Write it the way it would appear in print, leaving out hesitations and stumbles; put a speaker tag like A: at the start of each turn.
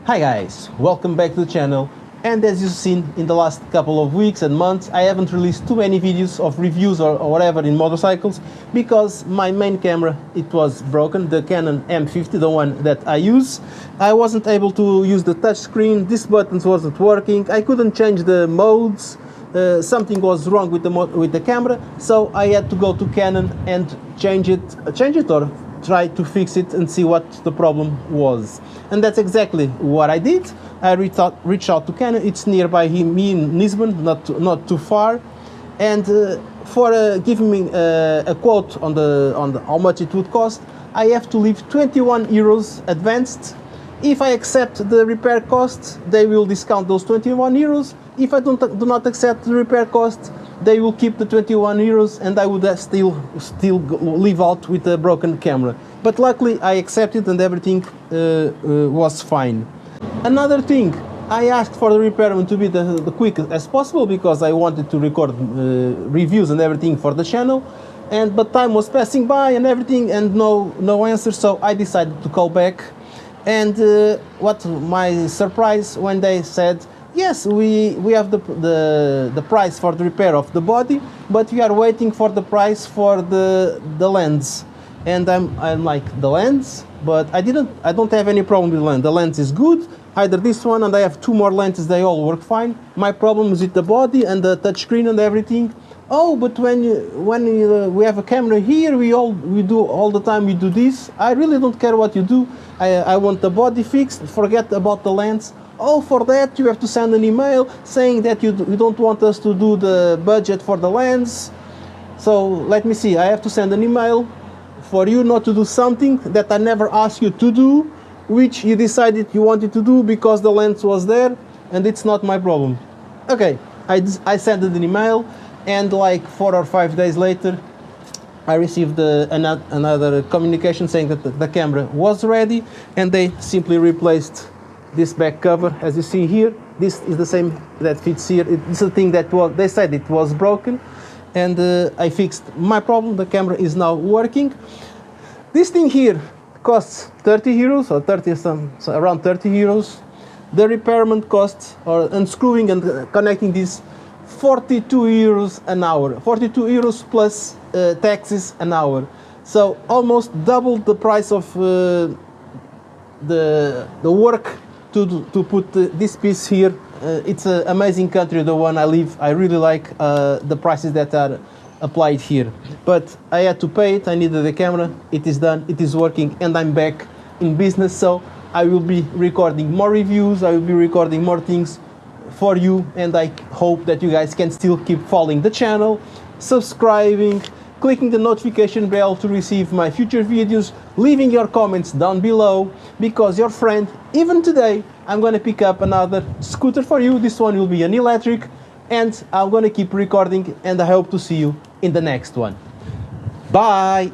A: Hi guys, welcome back to the channel, and as you've seen in the last couple of weeks and months, I haven't released too many videos of reviews or whatever in motorcycles because my main camera, it was broken, the Canon M50, the one that I use. I wasn't able to use the touch screen, these buttons wasn't working, I couldn't change the modes, something was wrong with the camera, so I had to go to Canon and change it or try to fix it and see what the problem was. And that's exactly what I did. I reached out to Canon. It's nearby me in Lisbon, not too far, and for giving me a quote on how much it would cost, I have to leave 21 euros advanced. If I accept the repair costs, they will discount those 21 euros. If I do not accept the repair costs, they will keep the 21 euros and I would still leave out with a broken camera. But luckily I accepted and everything was fine. Another thing, I asked for the repairman to be the quickest as possible because I wanted to record reviews and everything for the channel, but time was passing by and everything and no answer, so I decided to call back. And what my surprise when they said, yes, we have the price for the repair of the body, but we are waiting for the price for the lens. And I'm like, the lens? But I don't have any problem with the lens. The lens is good, either this one, and I have two more lenses, they all work fine. My problem is with the body and the touchscreen and everything. Oh, but when we have a camera here, we do all the time, we do this. I really don't care what you do. I want the body fixed, forget about the lens. Oh, for that you have to send an email saying that you don't want us to do the budget for the lens. So let me see, I have to send an email for you not to do something that I never asked you to do, which you decided you wanted to do because the lens was there, and it's not my problem. Okay, I sent an email, and like 4 or 5 days later I received another communication saying that the camera was ready, and they simply replaced this back cover. As you see here, this is the same that fits here. It's the thing that they said it was broken, and I fixed my problem. The camera is now working. This thing here costs 30 euros or around 30 euros. The repairment costs, or unscrewing and connecting this, 42 euros an hour. 42 euros plus taxes an hour. So almost double the price of the work to put this piece here. It's an amazing country, the one I live. I really like the prices that are applied here. But I had to pay it, I needed the camera, it is done, it is working, and I'm back in business. So I will be recording more reviews, I will be recording more things for you, and I hope that you guys can still keep following the channel, subscribing, clicking the notification bell to receive my future videos, leaving your comments down below, because your friend, even today, I'm gonna pick up another scooter for you. This one will be an electric, and I'm gonna keep recording, and I hope to see you in the next one. Bye!